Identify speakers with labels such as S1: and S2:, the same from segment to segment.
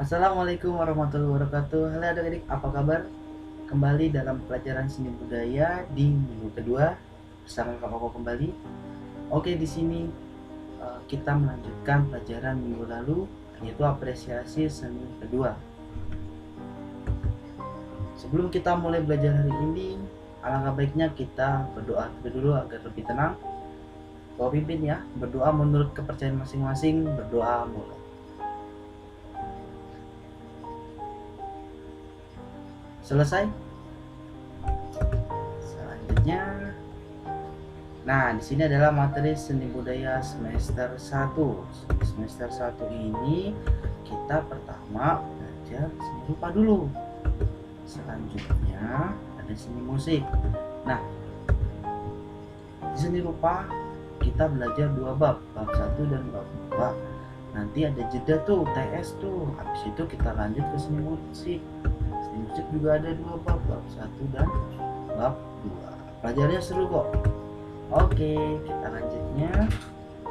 S1: Assalamualaikum warahmatullahi wabarakatuh. Halo adik-adik, apa kabar? Kembali dalam pelajaran seni budaya di minggu kedua bersama Kak Koko kembali. Oke, di sini kita melanjutkan pelajaran minggu lalu, yaitu apresiasi seni kedua. Sebelum kita mulai belajar hari ini, alangkah baiknya kita berdoa dulu agar lebih tenang. Bapak pimpin ya, berdoa menurut kepercayaan masing-masing, berdoa mulai. Selesai? Selanjutnya, nah di sini adalah materi seni budaya semester 1. Semester 1 ini kita pertama belajar seni rupa dulu. Selanjutnya ada seni musik. Nah, di seni rupa kita belajar dua bab 1 dan bab 2. Nanti ada jeda tuh, TS tuh. Habis itu kita lanjut ke seni musik. Seni musik juga ada dua bab 1 dan bab 2. Pelajarannya seru kok. Oke, kita lanjutnya.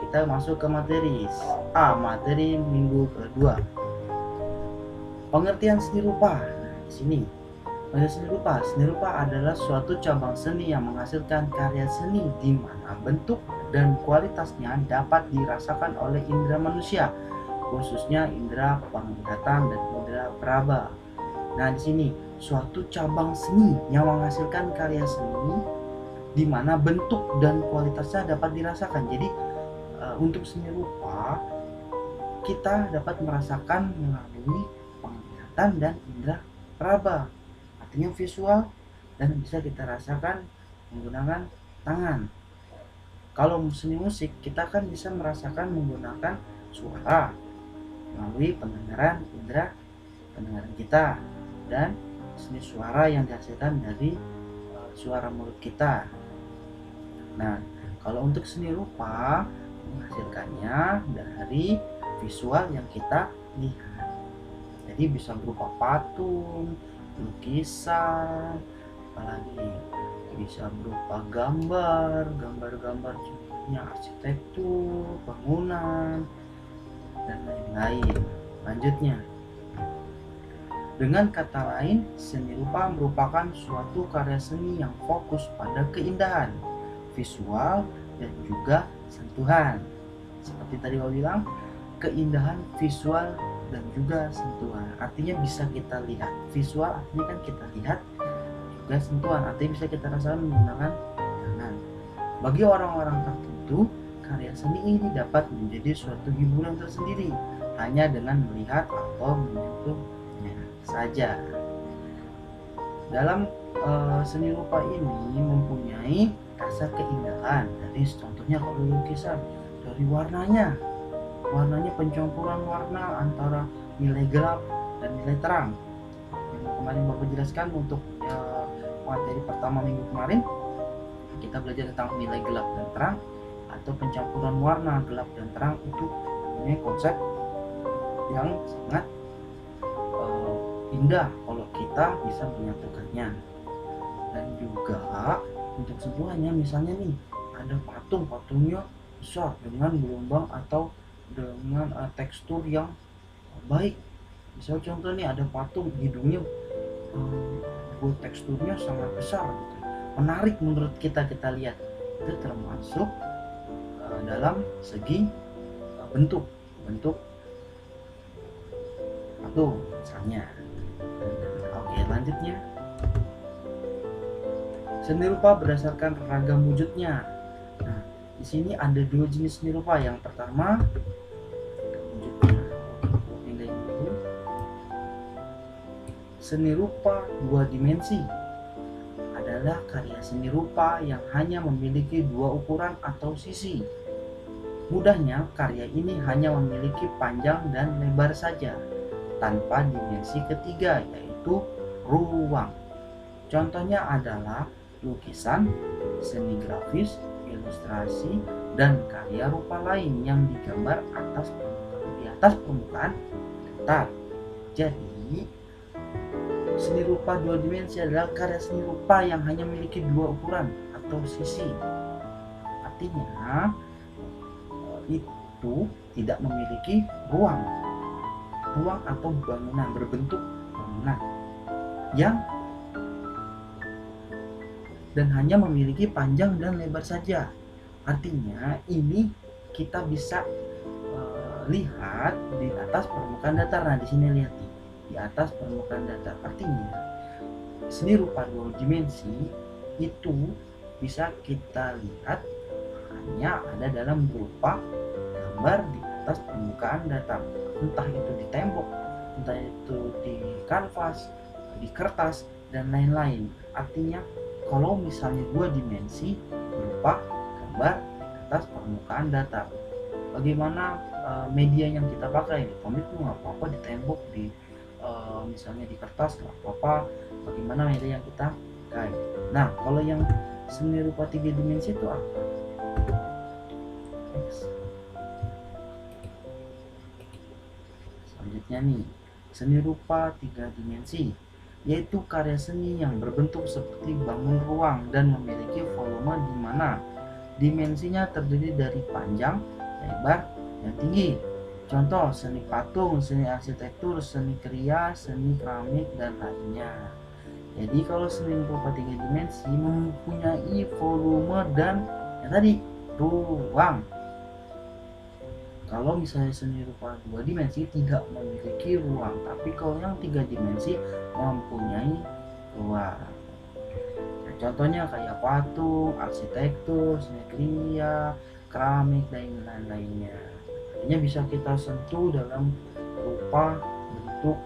S1: Kita masuk ke materi materi minggu kedua. Pengertian seni rupa. Nah, di sini. Seni rupa adalah suatu cabang seni yang menghasilkan karya seni di mana bentuk dan kualitasnya dapat dirasakan oleh indera manusia, khususnya indera penglihatan dan indera peraba. Nah, di sini suatu cabang seni yang menghasilkan karya seni di mana bentuk dan kualitasnya dapat dirasakan. Jadi untuk seni rupa kita dapat merasakan melalui penglihatan dan indera peraba. Artinya visual dan bisa kita rasakan menggunakan tangan. Kalau seni musik kita kan bisa merasakan menggunakan suara melalui pendengaran indera pendengaran kita dan seni suara yang dihasilkan dari suara mulut kita. Nah, kalau untuk seni rupa menghasilkannya dari visual yang kita lihat. Jadi bisa berupa patung, lukisan, apalagi bisa berupa gambar-gambar contohnya arsitektur, bangunan, dan lain-lain. Lanjutnya, dengan kata lain, seni rupa merupakan suatu karya seni yang fokus pada keindahan visual dan juga sentuhan. Seperti tadi saya bilang, keindahan visual dan juga sentuhan. Artinya bisa kita lihat. Visual artinya kan kita lihat, juga sentuhan artinya bisa kita rasakan menggunakan tangan. Bagi orang-orang tertentu, karya seni ini dapat menjadi suatu hiburan tersendiri hanya dengan melihat atau menyentuhnya saja. Dalam seni rupa ini mempunyai rasa keindahan dari contohnya kalau lukisan, dari warnanya pencampuran warna antara nilai gelap dan nilai terang. Yang kemarin Bapak jelaskan untuk materi pertama minggu kemarin, kita belajar tentang nilai gelap dan terang atau pencampuran warna gelap dan terang. Itu punya konsep yang sangat indah kalau kita bisa menyatukannya. Dan juga untuk sentuhannya, misalnya nih ada patungnya besar dengan gelombang atau dengan tekstur yang baik. Misal contoh nih ada patung hidungnya teksturnya sangat besar gitu, menarik menurut kita lihat. Itu termasuk dalam segi bentuk patung misalnya. Oke, lanjutnya, seni rupa berdasarkan ragam wujudnya. Nah, di sini ada dua jenis seni rupa. Yang pertama, seni rupa dua dimensi adalah karya seni rupa yang hanya memiliki dua ukuran atau sisi. Mudahnya, karya ini hanya memiliki panjang dan lebar saja, tanpa dimensi ketiga, yaitu ruang. Contohnya adalah lukisan, seni grafis, ilustrasi, dan karya rupa lain yang digambar di atas permukaan datar. Jadi, seni rupa dua dimensi adalah karya seni rupa yang hanya memiliki dua ukuran atau sisi. Artinya itu tidak memiliki ruang. ruang atau bangunan, berbentuk bangunan yang dan hanya memiliki panjang dan lebar saja. Artinya ini kita bisa lihat di atas permukaan datar. Nah, di sini lihat nih, di atas permukaan datar. Artinya seni rupa dua dimensi itu bisa kita lihat hanya ada dalam berupa gambar di atas permukaan datar, entah itu di tembok, entah itu di kanvas, di kertas, dan lain-lain. Artinya kalau misalnya dua dimensi berupa gambar di atas permukaan datar. Bagaimana media yang kita pakai? Di komik nggak apa-apa, di tembok, di misalnya di kertas nggak apa-apa. Bagaimana media yang kita pakai? Nah, kalau yang seni rupa 3 dimensi itu apa? Selanjutnya nih, seni rupa 3 dimensi, yaitu karya seni yang berbentuk seperti bangun ruang dan memiliki volume di mana dimensinya terdiri dari panjang, lebar, dan tinggi. Contoh, seni patung, seni arsitektur, seni kriya, seni keramik, dan lainnya. Jadi kalau seni rupa 3 dimensi mempunyai volume dan yang tadi ruang. Kalau misalnya seni rupa 2 dimensi tidak memiliki ruang, tapi kalau yang 3 dimensi mempunyai ruang. Nah, contohnya kayak patung, arsitektur, seni kriya, keramik, dan lain-lainnya. Artinya bisa kita sentuh dalam rupa bentuk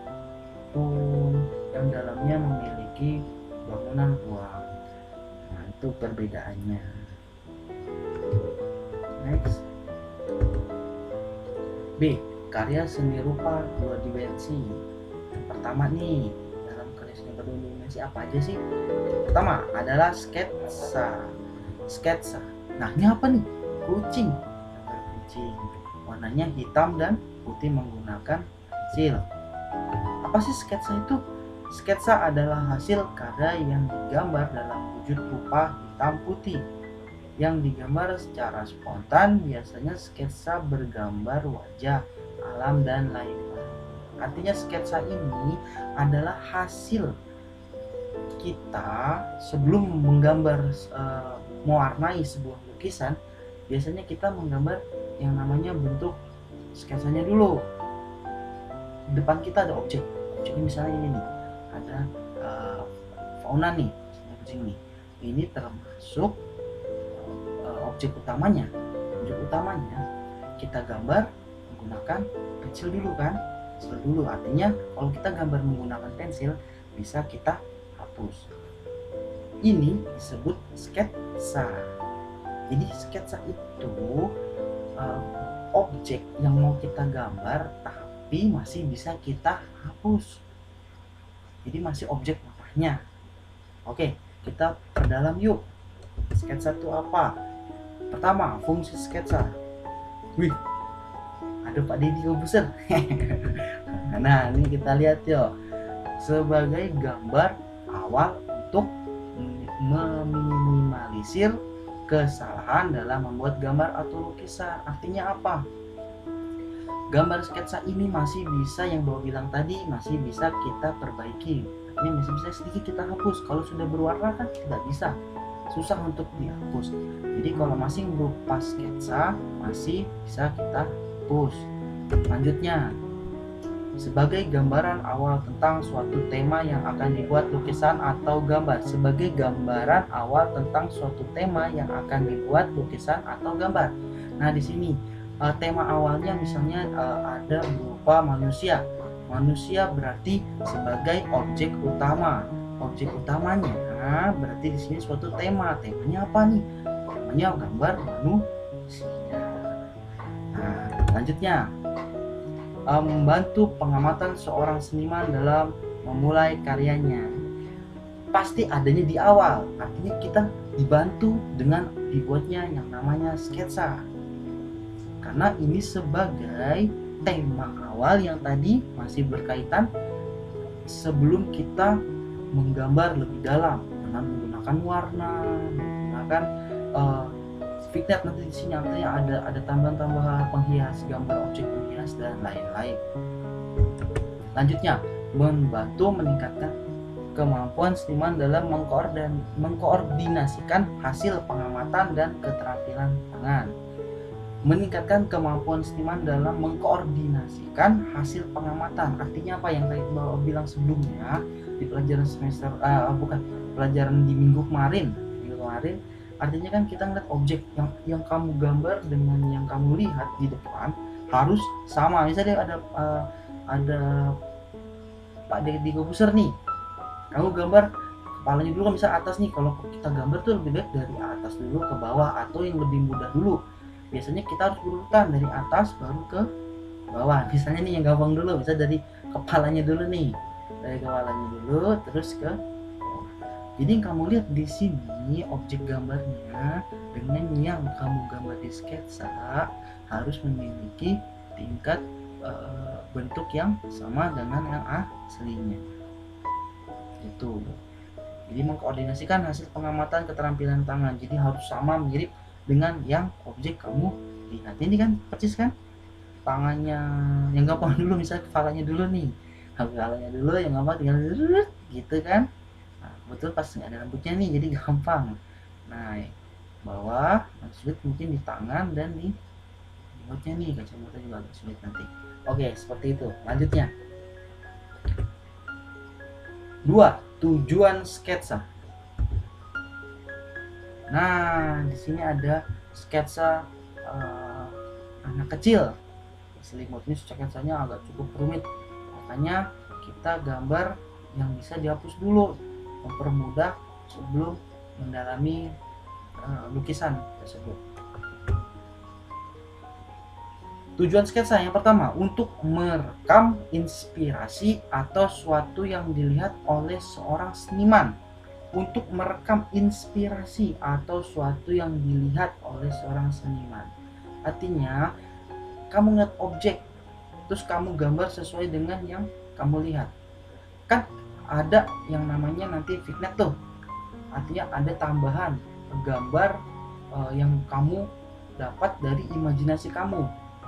S1: patung yang dalamnya memiliki bangunan ruang. Nah, itu perbedaannya. Next. B. Karya seni rupa 2 dimensi. Yang pertama nih, dalam karya seni rupa 2 dimensi apa aja sih? Pertama adalah sketsa. Nah, ini apa nih? Kucing. Gambar kucing. Warnanya hitam dan putih menggunakan pensil. Apa sih sketsa itu? Sketsa adalah hasil karya yang digambar dalam wujud rupa hitam putih yang digambar secara spontan. Biasanya sketsa bergambar wajah, alam, dan lain-lain. Artinya sketsa ini adalah hasil kita sebelum menggambar, mewarnai sebuah lukisan. Biasanya kita menggambar yang namanya bentuk sketsanya dulu. Di depan kita ada objeknya misalnya ini nih, ada fauna nih, kucing nih. Ini termasuk objek utamanya kita gambar menggunakan pensil dulu kan. Artinya kalau kita gambar menggunakan pensil bisa kita hapus. Ini disebut sketsa. Jadi sketsa itu objek yang mau kita gambar tapi masih bisa kita hapus, jadi masih objek namanya. Oke, kita perdalam yuk. Sketsa itu apa? Pertama, fungsi sketsa. Wih, ada Pak Deddy Kobuser. Nah, ini kita lihat yuk. Sebagai gambar awal untuk meminimalisir kesalahan dalam membuat gambar atau lukisan. Artinya apa? Gambar sketsa ini masih bisa, yang Bawa bilang tadi, masih bisa kita perbaiki. Artinya masih bisa sedikit kita hapus. Kalau sudah berwarna kan tidak bisa, susah untuk dihapus. Jadi kalau masih berupa sketsa masih bisa kita hapus. Selanjutnya, sebagai gambaran awal tentang suatu tema yang akan dibuat lukisan atau gambar. Sebagai gambaran awal tentang suatu tema yang akan dibuat lukisan atau gambar. Nah, di sini tema awalnya misalnya ada berupa manusia. Manusia berarti sebagai objek utama. Objek utamanya berarti di sini suatu tema. Temanya apa nih? Temanya gambar manusia. Nah, selanjutnya, membantu pengamatan seorang seniman dalam memulai karyanya. Pasti adanya di awal, artinya kita dibantu dengan dibuatnya yang namanya sketsa. Karena ini sebagai tema awal yang tadi masih berkaitan sebelum kita menggambar lebih dalam dengan menggunakan warna, menggunakan vignette. Nanti di sini artinya ada tambahan-tambahan penghias, gambar objek penghias, dan lain-lain. Lanjutnya, membantu meningkatkan kemampuan seniman dalam mengkoordinasikan hasil pengamatan dan keterampilan tangan. Meningkatkan kemampuan seniman dalam mengkoordinasikan hasil pengamatan. Artinya apa yang tadi Bapak bilang sebelumnya di pelajaran pelajaran di minggu kemarin. Artinya kan kita ngeliat objek yang kamu gambar dengan yang kamu lihat di depan harus sama. Misalnya ada Pak Deddy Kobuser nih, kamu gambar kepalanya dulu, kan bisa atas nih. Kalau kita gambar tuh lebih baik dari atas dulu ke bawah, atau yang lebih mudah dulu, biasanya kita harus urutan dari atas baru ke bawah. Misalnya nih yang gampang dulu, bisa dari kepalanya dulu nih, terus ke bawah. Jadi yang kamu lihat di sini objek gambarnya dengan yang kamu gambar di sketsa harus memiliki tingkat bentuk yang sama dengan yang aslinya. Itu. Jadi mengkoordinasikan hasil pengamatan keterampilan tangan. Jadi harus sama, mirip dengan yang objek kamu lihat. Ini kan persis kan? Tangannya yang gampang dulu, misalnya kepalanya dulu nih. Kepalanya dulu yang gampang tinggal gitu kan. Nah, betul pas nggak ada rambutnya nih, jadi gampang. Nah, bawah sulit mungkin di tangan, dan di rambutnya nih, kacamata juga agak sulit nanti. Oke, seperti itu. Lanjutnya. 2. Tujuan sketsa. Nah, di sini ada sketsa anak kecil. Selimut ini sketsanya agak cukup rumit. Makanya kita gambar yang bisa dihapus dulu, mempermudah sebelum mendalami lukisan tersebut. Tujuan sketsa yang pertama, untuk merekam inspirasi atau suatu yang dilihat oleh seorang seniman. Untuk merekam inspirasi atau suatu yang dilihat oleh seorang seniman. Artinya, kamu lihat objek, terus kamu gambar sesuai dengan yang kamu lihat. Kan ada yang namanya nanti vignette tuh. Artinya ada tambahan gambar yang kamu dapat dari imajinasi kamu.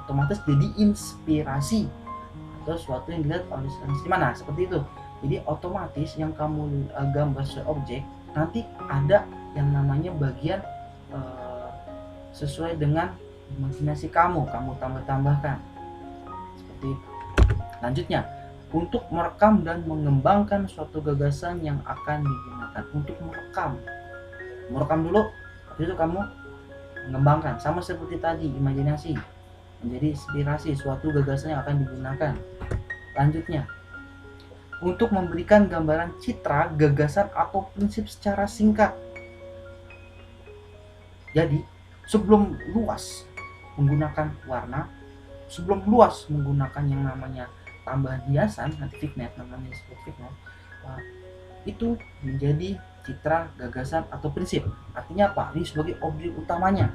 S1: Otomatis jadi inspirasi atau sesuatu yang dilihat oleh seniman. Nah, seperti itu. Jadi otomatis yang kamu gambar sesuai objek, nanti ada yang namanya bagian sesuai dengan imajinasi kamu tambah-tambahkan. Seperti itu. Lanjutnya, untuk merekam dan mengembangkan suatu gagasan yang akan digunakan. Untuk merekam dulu, habis itu kamu mengembangkan, sama seperti tadi, imajinasi menjadi inspirasi suatu gagasan yang akan digunakan. Lanjutnya, untuk memberikan gambaran citra, gagasan atau prinsip secara singkat. Jadi, sebelum luas menggunakan warna, sebelum luas menggunakan yang namanya tambahan hiasan, nanti vignette namanya disebut vignette, itu menjadi citra, gagasan atau prinsip. Artinya apa? Ini sebagai objek utamanya.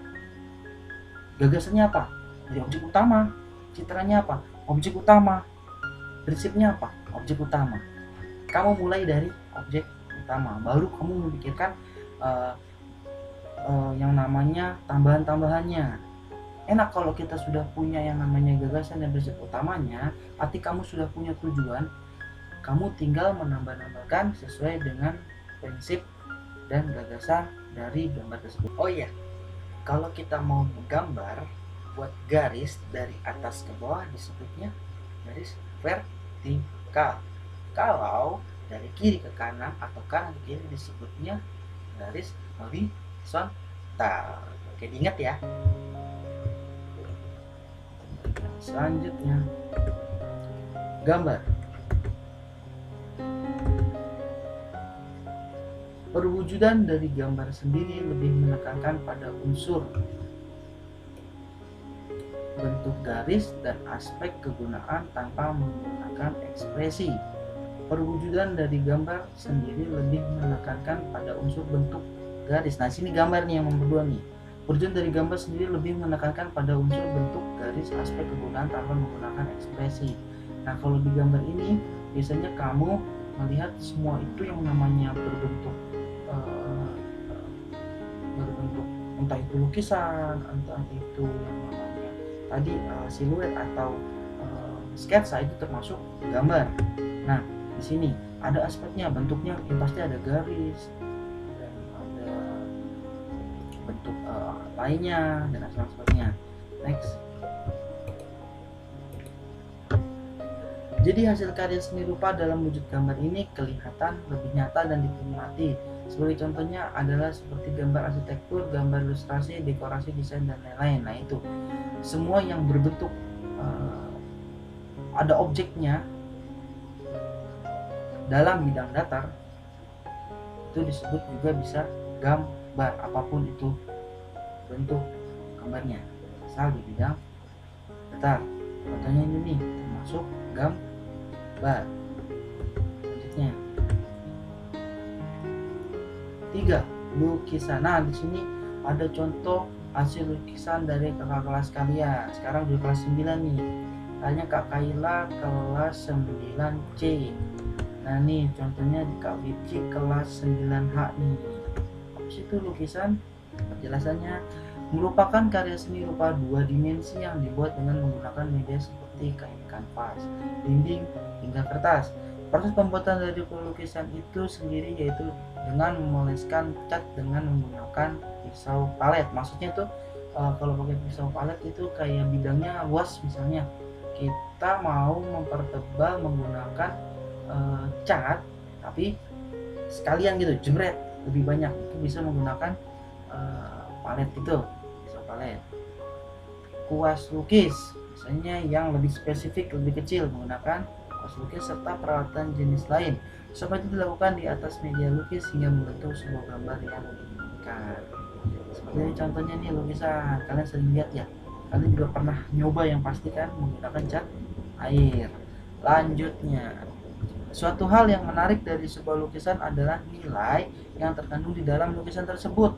S1: Gagasannya apa? Jadi objek utama. Citranya apa? Objek utama. Prinsipnya apa? Objek utama. Kamu mulai dari objek utama, baru kamu memikirkan yang namanya tambahan-tambahannya. Enak kalau kita sudah punya yang namanya gagasan dan prinsip utamanya, arti kamu sudah punya tujuan, kamu tinggal menambah-nambahkan sesuai dengan prinsip dan gagasan dari gambar tersebut. Oh iya, kalau kita mau menggambar, buat garis dari atas ke bawah disebutnya garis vertikal. Kalau dari kiri ke kanan atau kanan ke kiri disebutnya garis horizontal. Oke, diingat ya. Selanjutnya, gambar. Perwujudan dari gambar sendiri lebih menekankan pada unsur bentuk garis dan aspek kegunaan tanpa menggunakan ekspresi. Perwujudan dari gambar sendiri lebih menekankan pada unsur bentuk garis. Nah, sini gambar nih yang nomor 2 nih. Perwujudan dari gambar sendiri lebih menekankan pada unsur bentuk garis, aspek kegunaan tanpa menggunakan ekspresi. Nah, kalau di gambar ini biasanya kamu melihat semua itu yang namanya berbentuk entah itu lukisan, entah itu yang namanya tadi siluet atau sketsa itu termasuk gambar. Nah, di sini ada aspeknya, bentuknya yang pasti ada garis dan ada bentuk lainnya dan aspek-aspeknya. Next. Jadi hasil karya seni rupa dalam wujud gambar ini kelihatan lebih nyata dan dinikmati. Sebagai contohnya adalah seperti gambar arsitektur, gambar ilustrasi, dekorasi, desain, dan lain-lain. Nah itu semua yang berbentuk ada objeknya dalam bidang datar itu disebut juga bisa gambar, apapun itu bentuk gambarnya asal di bidang datar. Contohnya ini nih termasuk gambar. Selanjutnya 3. Lukisan. Nah di sini ada contoh hasil lukisan dari kakak kelas kalian. Sekarang di kelas 9 nih. Hanya Kak Kaila kelas 9C. Nah nih contohnya di Kak Vicky kelas 9H nih. Habis itu lukisan penjelasannya merupakan karya seni rupa 2 dimensi yang dibuat dengan menggunakan media seperti kain kanvas, dinding, hingga kertas. Proses pembuatan dari lukisan itu sendiri yaitu dengan memoleskan cat dengan menggunakan pisau palet. Maksudnya tuh kalau pakai pisau palet itu kayak bidangnya luas, misalnya kita mau mempertebal menggunakan cat tapi sekalian gitu jemret lebih banyak, itu bisa menggunakan palet gitu, pisau palet. Kuas lukis misalnya yang lebih spesifik, lebih kecil, menggunakan kuas lukis serta peralatan jenis lain. Semua itu dilakukan di atas media lukis hingga membentuk sebuah gambar yang diinginkan. Seperti ini contohnya nih lukisan, kalian sering lihat ya, kalian juga pernah nyoba yang pasti kan menggunakan cat air. Lanjutnya, suatu hal yang menarik dari sebuah lukisan adalah nilai yang terkandung di dalam lukisan tersebut.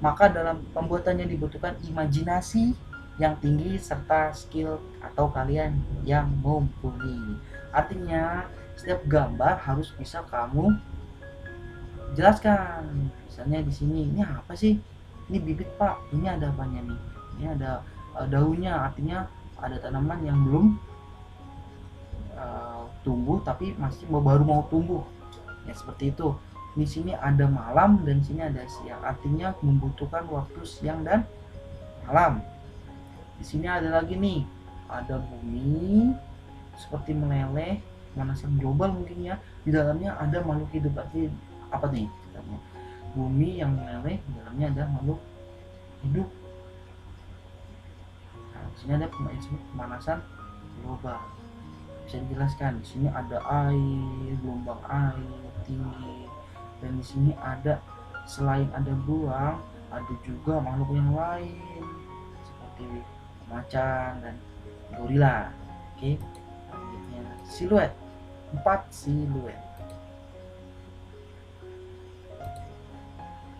S1: Maka dalam pembuatannya dibutuhkan imajinasi yang tinggi serta skill atau kalian yang mumpuni. Artinya setiap gambar harus bisa kamu jelaskan. Misalnya di sini ini apa sih? Ini bibit Pak. Ini ada apanya nih? Ini ada daunnya, artinya ada tanaman yang belum tumbuh tapi masih baru mau tumbuh. Ya seperti itu. Di sini ada malam dan sini ada siang. Artinya membutuhkan waktu siang dan malam. Di sini ada lagi nih, ada bumi seperti meleleh, pemanasan global mungkin ya. Di dalamnya ada makhluk hidup. Artinya apa nih? Bumi yang meleleh, di dalamnya ada makhluk hidup. Nah, di sini ada pemanasan global. Bisa dijelaskan. Di sini ada air, gelombang air tinggi, dan di sini ada selain ada beruang, ada juga makhluk yang lain seperti macan dan gorila. Oke, selanjutnya siluet. 4 siluet.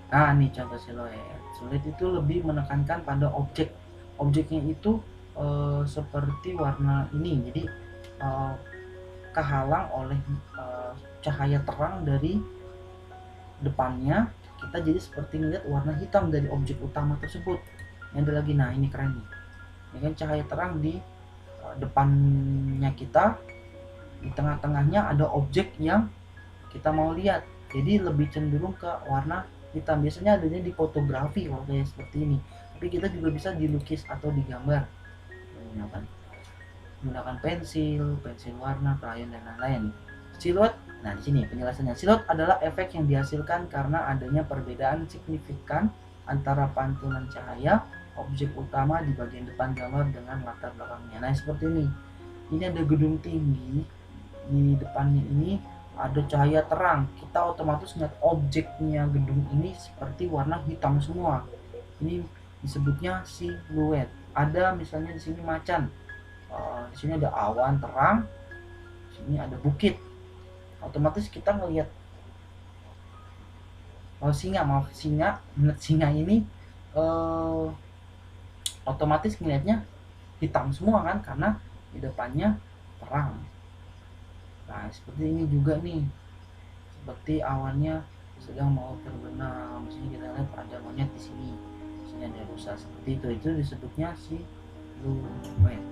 S1: Nah nih contoh siluet. Siluet itu lebih menekankan pada objek. Objeknya itu seperti warna ini, jadi kehalang oleh cahaya terang dari depannya, kita jadi seperti melihat warna hitam dari objek utama tersebut. Yang ada lagi, nah ini keren nih, ini kan cahaya terang di depannya kita, di tengah-tengahnya ada objek yang kita mau lihat, jadi lebih cenderung ke warna hitam. Biasanya adanya di fotografi kalau kayak seperti ini, tapi kita juga bisa dilukis atau digambar menggunakan pensil warna, krayon dan lain-lain. Siluet. Nah, di sini penjelasannya. Siluet adalah efek yang dihasilkan karena adanya perbedaan signifikan antara pantulan cahaya objek utama di bagian depan gambar dengan latar belakangnya. Nah, seperti ini. Ini ada gedung tinggi, di depannya ini ada cahaya terang. Kita otomatis melihat objeknya gedung ini seperti warna hitam semua. Ini disebutnya siluet. Ada misalnya di sini macan. Di sini ada awan terang, di sini ada bukit. Otomatis kita ngelihat singa ini otomatis ngelihatnya hitam semua kan, karena di depannya terang. Nah seperti ini juga nih, seperti awannya sedang mau terbenam. Misalnya kita lihat ada monyet di sini ada rusa, seperti itu disebutnya siluet.